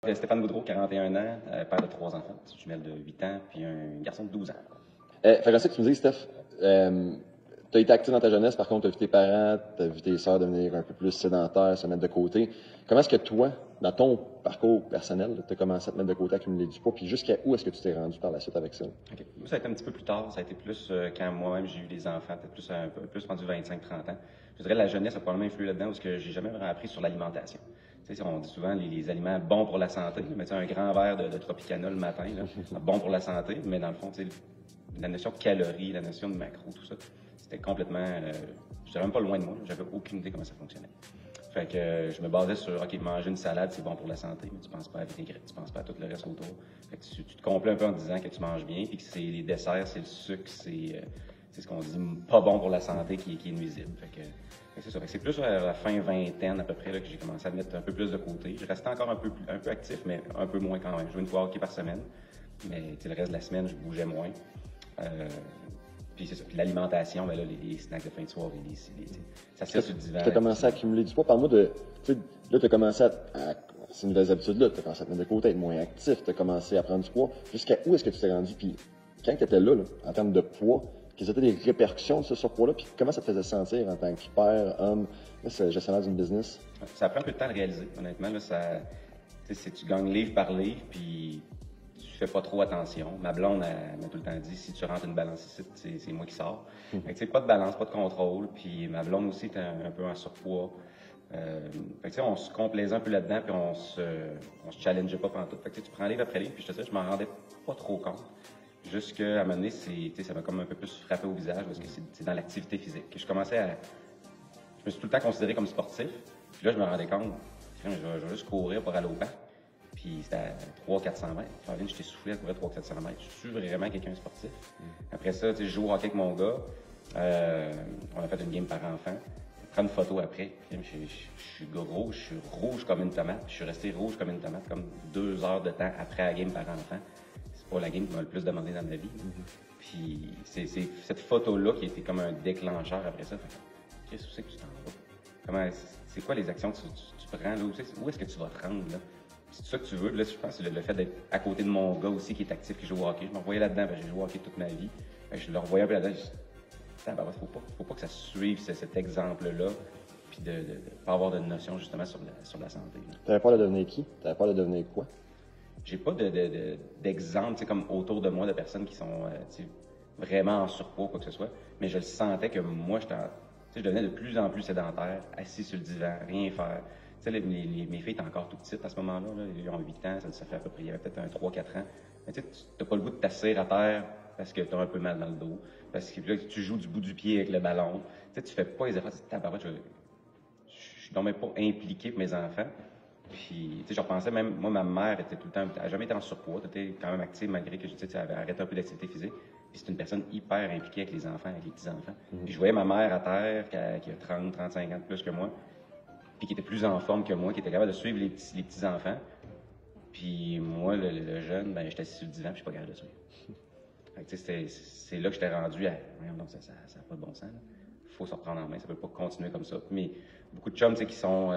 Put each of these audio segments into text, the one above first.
Stéphane Boudreau, 41 ans, père de 3 enfants, une petite jumelle de 8 ans, puis un garçon de 12 ans. Fait que ça que tu me dis, Steph, tu as été actif dans ta jeunesse, par contre, tu as vu tes parents, tu as vu tes sœurs devenir un peu plus sédentaires, se mettre de côté. Comment est-ce que toi, dans ton parcours personnel, tu as commencé à te mettre de côté, à accumuler du poids, puis jusqu'à où est-ce que tu t'es rendu par la suite avec ça? Okay. Moi, ça a été un petit peu plus tard, ça a été plus quand moi-même j'ai eu des enfants, peut-être plus, un peu plus rendu 25-30 ans. Je dirais que la jeunesse a probablement influé là-dedans parce que j'ai jamais vraiment appris sur l'alimentation. Tu sais, on dit souvent les aliments bons pour la santé, mais tu sais, un grand verre de Tropicana le matin, là, bon pour la santé, mais dans le fond, tu sais, la notion de calories, la notion de macro, tout ça, c'était complètement, je dirais même pas loin de moi, j'avais aucune idée comment ça fonctionnait. Fait que je me basais sur, OK, manger une salade, c'est bon pour la santé, mais tu penses pas à la vinaigrette, tu penses pas à tout le reste autour. Fait que tu te complais un peu en disant que tu manges bien, puis que c'est les desserts, c'est le sucre, c'est ce qu'on dit pas bon pour la santé qui est nuisible. Fait que c'est ça. Fait que c'est plus à la fin vingtaine à peu près là, que j'ai commencé à mettre un peu plus de côté. Je restais encore un peu actif, mais un peu moins quand même. Je jouais une fois au hockey par semaine, mais le reste de la semaine, je bougeais moins. Puis c'est ça. Puis l'alimentation, ben là, les snacks de fin de soirée, ça se fait sur le divan. Tu as commencé à accumuler du poids. Parle-moi de. Tu sais, là, tu as commencé à ces nouvelles habitudes-là. Tu as commencé à te mettre de côté, être moins actif. Tu as commencé à prendre du poids. Jusqu'à où est-ce que tu t'es rendu? Puis quand tu étais là, en termes de poids, quelles étaient les répercussions de ce surpoids-là? Puis comment ça te faisait sentir en tant que père, homme, gestionnaire d'une business? Ça prend un peu de temps à réaliser, honnêtement. Là, tu gagnes livre par livre, puis tu fais pas trop attention. Ma blonde, elle m'a tout le temps dit, si tu rentres une balance ici, c'est moi qui sors. Fait que, pas de balance, pas de contrôle. Puis ma blonde aussi était un peu en surpoids. Fait que, on se complaisait un peu là-dedans, puis on se challengeait pas pendant tout. Fait que, tu prends livre après livre, puis je te dis, je m'en rendais pas trop compte. Jusqu'à un moment donné, ça m'a comme un peu plus frappé au visage, parce que c'est dans l'activité physique. Je me suis tout le temps considéré comme sportif. Puis là, je me rendais compte, je vais juste courir pour aller au parc. Puis c'était à 300-400 mètres. Enfin, j'étais soufflé à courir 300-400 mètres. Je suis vraiment quelqu'un de sportif. Après ça, je joue au hockey avec mon gars. On a fait une game par enfant. Je prends une photo après. Je suis gros, je suis rouge comme une tomate. Je suis resté rouge comme une tomate, comme 2 heures de temps après la game par enfant. C'est pas la game qui m'a le plus demandé dans ma vie. Puis c'est cette photo-là qui était comme un déclencheur après ça. Qu'est-ce que c'est que tu t'en vas? C'est quoi les actions que tu prends? Là? Où est-ce que tu vas te rendre? Là? C'est ça que tu veux? Là, je pense que c'est le fait d'être à côté de mon gars aussi qui est actif, qui joue au hockey. Je me revoyais là-dedans, j'ai joué au hockey toute ma vie. Je le revoyais un peu là-dedans. Faut pas que ça suive cet exemple-là, puis de pas avoir de notion justement sur la santé. Tu avais peur de devenir qui? Tu avais peur de devenir quoi? J'ai pas d'exemple, comme autour de moi, de personnes qui sont vraiment en surpoids ou quoi que ce soit, mais je le sentais que moi, je devenais de plus en plus sédentaire, assis sur le divan, rien faire. Mes filles étaient encore tout petites à ce moment-là. Là. Ils ont 8 ans, ça fait à peu près, il y avait peut-être un 3-4 ans. Mais tu n'as pas le goût de t'asseoir à terre parce que tu as un peu mal dans le dos, parce que là, tu joues du bout du pied avec le ballon. Tu fais pas les efforts. Je suis donc même pas impliqué pour mes enfants. Puis, je repensais même, moi, ma mère était tout le temps, elle n'a jamais été en surpoids, elle était quand même active malgré que, elle avait arrêté un peu d'activité physique. Puis c'est une personne hyper impliquée avec les enfants, avec les petits-enfants. Puis je voyais ma mère à terre, qui a 30, 35 ans de plus que moi, puis qui était plus en forme que moi, qui était capable de suivre les petits-enfants. Puis moi, le jeune, j'étais assis sur le divan, puis je suis pas capable de suivre. Fait que, c'est là que j'étais rendu à, donc ça n'a pas de bon sens, là. Faut se reprendre en main, ça peut pas continuer comme ça. Mais beaucoup de chums, qui sont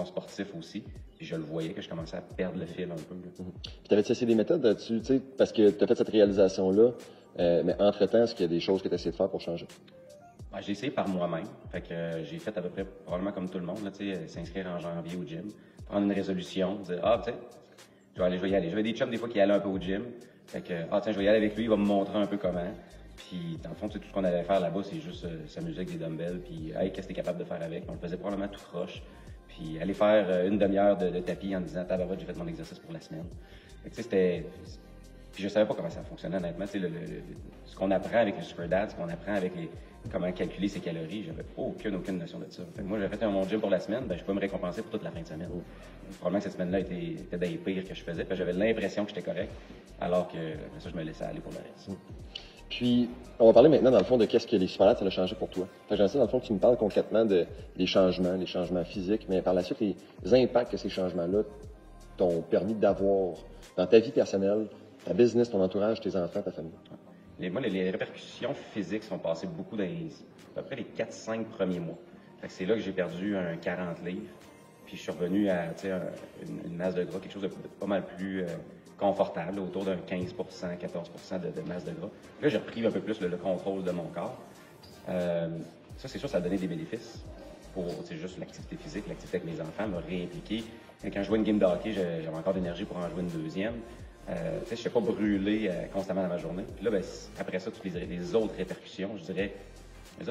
sportifs aussi, puis je le voyais que je commençais à perdre le fil un peu. Puis t'avais-tu essayé des méthodes là-dessus, parce que tu as fait cette réalisation-là, mais entre-temps, est-ce qu'il y a des choses que tu as essayé de faire pour changer? J'ai essayé par moi-même. Fait que j'ai fait à peu près, probablement comme tout le monde, s'inscrire en janvier au gym, prendre une résolution, dire, je vais y aller. J'avais des chums des fois qui allaient un peu au gym. Fait que, je vais y aller avec lui, il va me montrer un peu comment. Puis, dans le fond, tout ce qu'on allait faire là-bas, c'est juste s'amuser avec des dumbbells, puis, qu'est-ce que t'es capable de faire avec? On le faisait probablement tout croche. Puis, aller faire une demi-heure de tapis en disant, tabarouette, j'ai fait mon exercice pour la semaine. Fait que, c'était. Puis, je savais pas comment ça fonctionnait, honnêtement. Ce qu'on apprend avec le Super Dad, ce qu'on apprend avec comment calculer ses calories, j'avais aucune notion de ça. Fait que moi, j'avais fait mon gym pour la semaine, je peux me récompenser pour toute la fin de semaine. Probablement que cette semaine-là était des pires que je faisais, j'avais l'impression que j'étais correct, alors que ça, je me laissais aller pour le reste. Puis, on va parler maintenant, dans le fond, de qu'est-ce que les Superlads, ça a changé pour toi. Fait que j'aimerais ça, dans le fond, que tu me parles concrètement des changements physiques, mais par la suite, les impacts que ces changements-là t'ont permis d'avoir dans ta vie personnelle, ta business, ton entourage, tes enfants, ta famille. Les répercussions physiques sont passées beaucoup à peu près les 4-5 premiers mois. Fait que c'est là que j'ai perdu un 40 livres. Puis je suis revenu à une masse de gras, quelque chose de pas mal plus confortable, autour d'un 15 14 de masse de gras. Puis là, j'ai repris un peu plus le contrôle de mon corps. Ça, c'est sûr, ça a donné des bénéfices pour juste l'activité physique, l'activité avec mes enfants, me réimpliquer. Et quand je jouais une game de hockey, j'avais encore d'énergie pour en jouer une deuxième. Je ne suis pas brûlé constamment dans ma journée. Puis là, après ça, toutes les autres répercussions, je dirais,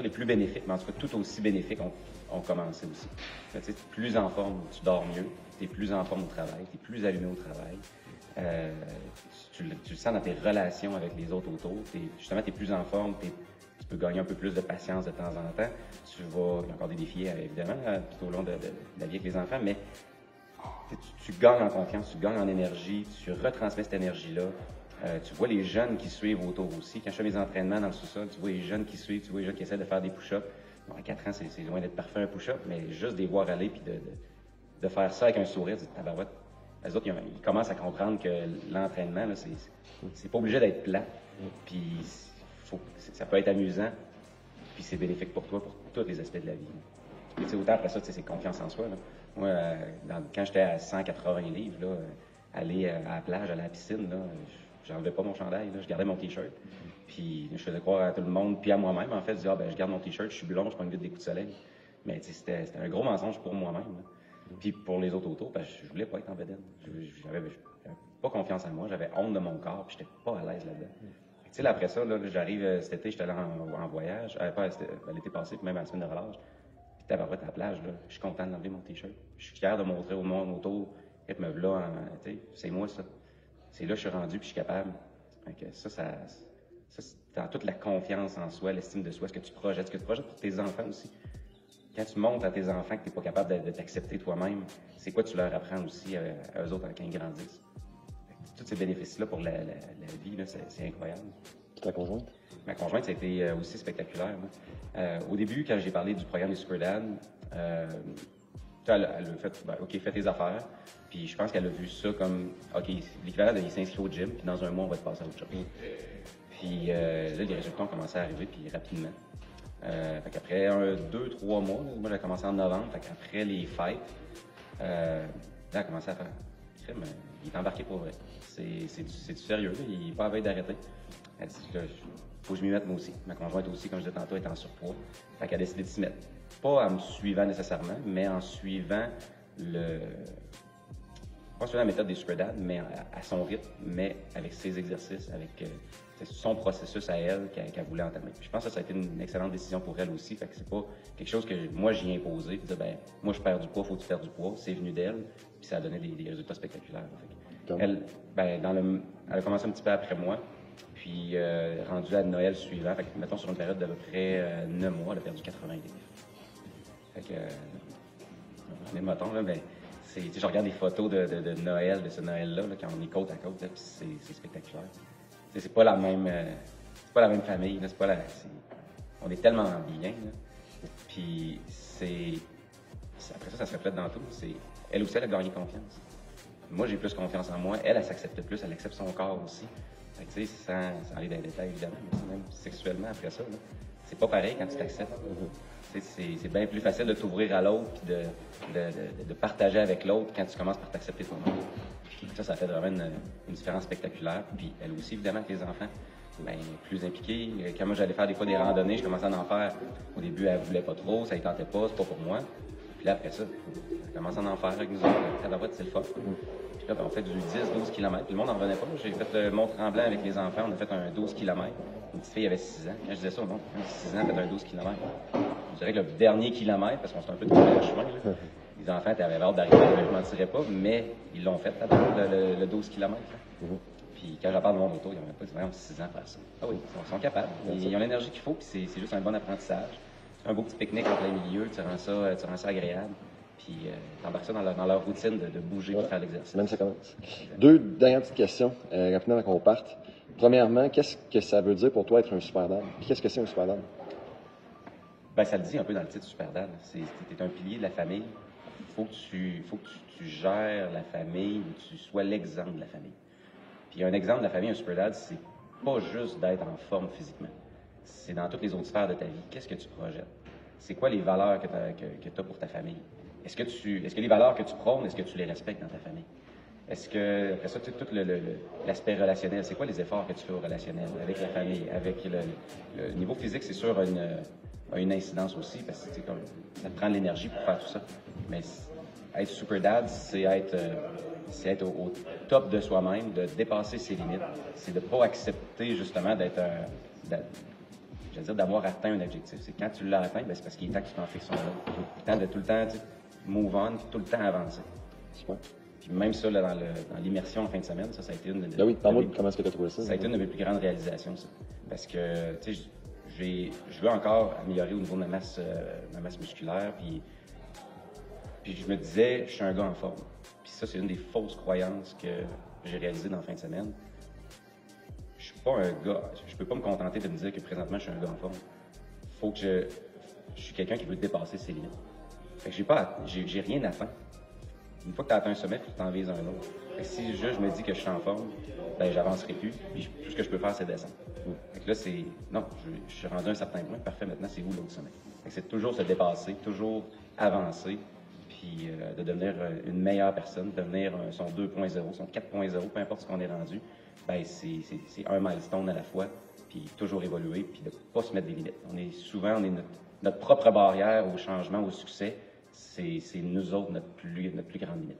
les plus bénéfiques, mais en tout cas tout aussi bénéfiques, ont commencé aussi. Tu es plus en forme, tu dors mieux, tu es plus en forme au travail, tu es plus allumé au travail. Tu le sens dans tes relations avec les autres autour. Justement, tu es plus en forme, tu peux gagner un peu plus de patience de temps en temps. Il y a encore des défis, évidemment, tout au long de la vie avec les enfants, mais tu gagnes en confiance, tu gagnes en énergie, tu retransmets cette énergie-là. Tu vois les jeunes qui suivent autour aussi. Quand je fais mes entraînements dans le sous-sol, tu vois les jeunes qui suivent, tu vois les jeunes qui essaient de faire des push-ups. Bon, à 4 ans, c'est loin d'être parfait un push-up, mais juste de les voir aller puis de faire ça avec un sourire, tabarouette. Les autres, ils commencent à comprendre que l'entraînement, c'est pas obligé d'être plat. Puis ça peut être amusant, puis c'est bénéfique pour toi, pour tous les aspects de la vie. Puis, autant après ça, c'est confiance en soi. Là. Moi, quand j'étais à 180 livres, là, aller à la plage, aller à la piscine, là, j'enlevais pas mon chandail, là, je gardais mon T-shirt. Puis je faisais croire à tout le monde, puis à moi-même, en fait, je disais, je garde mon T-shirt, je suis blond, je prends vite des coups de soleil. Mais c'était un gros mensonge pour moi-même. Puis pour les autres autour, je voulais pas être en bedaine. J'avais pas confiance en moi, j'avais honte de mon corps, puis j'étais pas à l'aise là-dedans. Là, après ça, là, j'arrive cet été, j'étais allé en voyage, pas l'été passé, puis même à la semaine de relâche. Puis tabarouette à la plage, là, je suis content d'enlever mon T-shirt. Je suis fier de montrer au monde autour, me voilà, c'est moi ça. C'est là que je suis rendu, puis je suis capable. Donc, ça c'est dans toute la confiance en soi, l'estime de soi, ce que tu projettes pour tes enfants aussi. Quand tu montres à tes enfants que tu n'es pas capable de t'accepter toi-même, c'est quoi tu leur apprends aussi à eux autres quand ils grandissent. Tous ces bénéfices-là pour la vie, c'est incroyable. Ta conjointe? Ma conjointe, ça a été aussi spectaculaire. Au début, quand j'ai parlé du programme des Super Dad, elle a fait, OK, fais tes affaires. Puis je pense qu'elle a vu ça comme, OK, l'équivalent de s'inscrire au gym, puis dans un mois, on va te passer à autre chose. Puis là, les résultats ont commencé à arriver, puis rapidement. Fait qu'après 2, 3 mois, là, moi j'ai commencé en novembre, fait qu'après les fêtes, là, elle a commencé à faire, il est embarqué pour vrai. C'est du sérieux, là, il n'est pas à veille d'arrêter. Elle dit, faut que je m'y mette moi aussi. Ma conjointe aussi, comme je disais tantôt, est en surpoids. Fait qu'elle a décidé de s'y mettre. Pas en me suivant nécessairement, mais en suivant pas seulement la méthode des Super Dad, mais à son rythme, mais avec ses exercices, avec son processus à elle qu'elle voulait entamer. Puis je pense que ça a été une excellente décision pour elle aussi. Fait que c'est pas quelque chose que moi j'y ai imposé. Puis dire, moi je perds du poids, faut que tu perds du poids. C'est venu d'elle, puis ça a donné des résultats spectaculaires. Elle, elle a commencé un petit peu après moi, puis rendue à Noël suivant. Fait que, mettons sur une période d'à peu près 9 mois, elle a perdu 80 livres. Fait que, mettons, là, je regarde des photos de Noël, de ce Noël-là, quand on est côte à côte, puis c'est spectaculaire. C'est pas la même famille, là, on est tellement bien. Là. Puis après ça se reflète dans tout. Elle aussi, elle a gagné confiance. Moi, j'ai plus confiance en moi. Elle s'accepte plus, elle accepte son corps aussi. Fait que, sans aller dans les détails, évidemment, mais même sexuellement après ça, là, c'est pas pareil quand tu t'acceptes. C'est bien plus facile de t'ouvrir à l'autre et de partager avec l'autre quand tu commences par t'accepter toi-même. Ça fait vraiment une différence spectaculaère. Puis elle aussi, évidemment, avec les enfants, plus impliqués. Quand moi, j'allais faire des fois des randonnées, je commençais à en faire. Au début, elle voulait pas trop, ça ne tentait pas, c'est pas pour moi. Puis là, après ça, elle commence à en faire avec nous autres. À la c'est le fun. Puis là, on fait du 10-12 km. Puis le monde n'en revenait pas. J'ai fait le Mont-Tremblant avec les enfants. On a fait un 12 km. Une petite fille avait 6 ans. Quand je disais ça, non, 6 ans, elle fait un 12 km. Je dirais que le dernier kilomètre, parce qu'on s'est un peu trouvé le chemin, là, les enfants avaient hâte d'arriver, je ne mentirais pas, mais ils l'ont fait, le 12 km. Puis quand j'en parle de mon auto, ils n'ont même pas dit, vraiment 6 ans faire ça. Ah oui, ils sont capables. Ils ont l'énergie qu'il faut, puis c'est juste un bon apprentissage. C'est un beau petit pique-nique en plein milieu, tu rends ça agréable. Puis t'embarques ça dans leur routine de bouger et de faire l'exercice. Même ça commence. 2 dernières petites questions, rapidement avant qu'on parte. Premièrement, qu'est-ce que ça veut dire pour toi être un super dad? Qu'est-ce que c'est un super dad? Ça le dit un peu dans le titre Super Dad. Tu es un pilier de la famille. Faut que tu gères la famille, que tu sois l'exemple de la famille. Puis un exemple de la famille, un Super Dad, c'est pas juste d'être en forme physiquement. C'est dans toutes les autres sphères de ta vie. Qu'est-ce que tu projettes? C'est quoi les valeurs que tu as pour ta famille? est-ce que les valeurs que tu prônes, est-ce que tu les respectes dans ta famille? Est-ce que, après ça, tout l'aspect relationnel, c'est quoi les efforts que tu fais au relationnel, avec la famille, avec le niveau physique, c'est sûr, a une incidence aussi, parce que comme, ça te prend de l'énergie pour faire tout ça. Mais être super dad, c'est être au top de soi-même, de dépasser ses limites. C'est de ne pas accepter, justement, d'avoir atteint un objectif. C'est quand tu l'as atteint, ben, c'est parce qu'il est temps que tu t'en fixes un autre. Il est temps de tout le temps move on, tout le temps avancer. Super. Puis même ça, là, dans l'immersion en fin de semaine, ça a été une de... Ben oui, parle-moi de comment est-ce que tu as trouvé ça. Ça a été une de mes plus grandes réalisations, ça. Parce que, tu sais, je veux encore améliorer au niveau de ma masse musculaire, puis je me disais, je suis un gars en forme. Puis ça, c'est une des fausses croyances que j'ai réalisées dans la fin de semaine. Je suis pas un gars, je peux pas me contenter de me dire que présentement, je suis un gars en forme. Faut que je suis quelqu'un qui veut dépasser ses limites. Fait que j'ai rien atteint. Une fois que tu as atteint un sommet, tu t'en vises un autre. Fait que si je me dis que je suis en forme, ben j'avancerai plus. Puis tout ce que je peux faire, c'est descendre. Fait que là, je suis rendu à un certain point. Parfait, maintenant, c'est où l'autre sommet? Fait que c'est toujours se dépasser, toujours avancer, puis de devenir une meilleure personne, devenir son 2.0, son 4.0, peu importe ce qu'on est rendu. Ben c'est un milestone à la fois, puis toujours évoluer, puis de pas se mettre des limites. On est notre propre barrière au changement, au succès. C'est nous autres notre plus grande limite.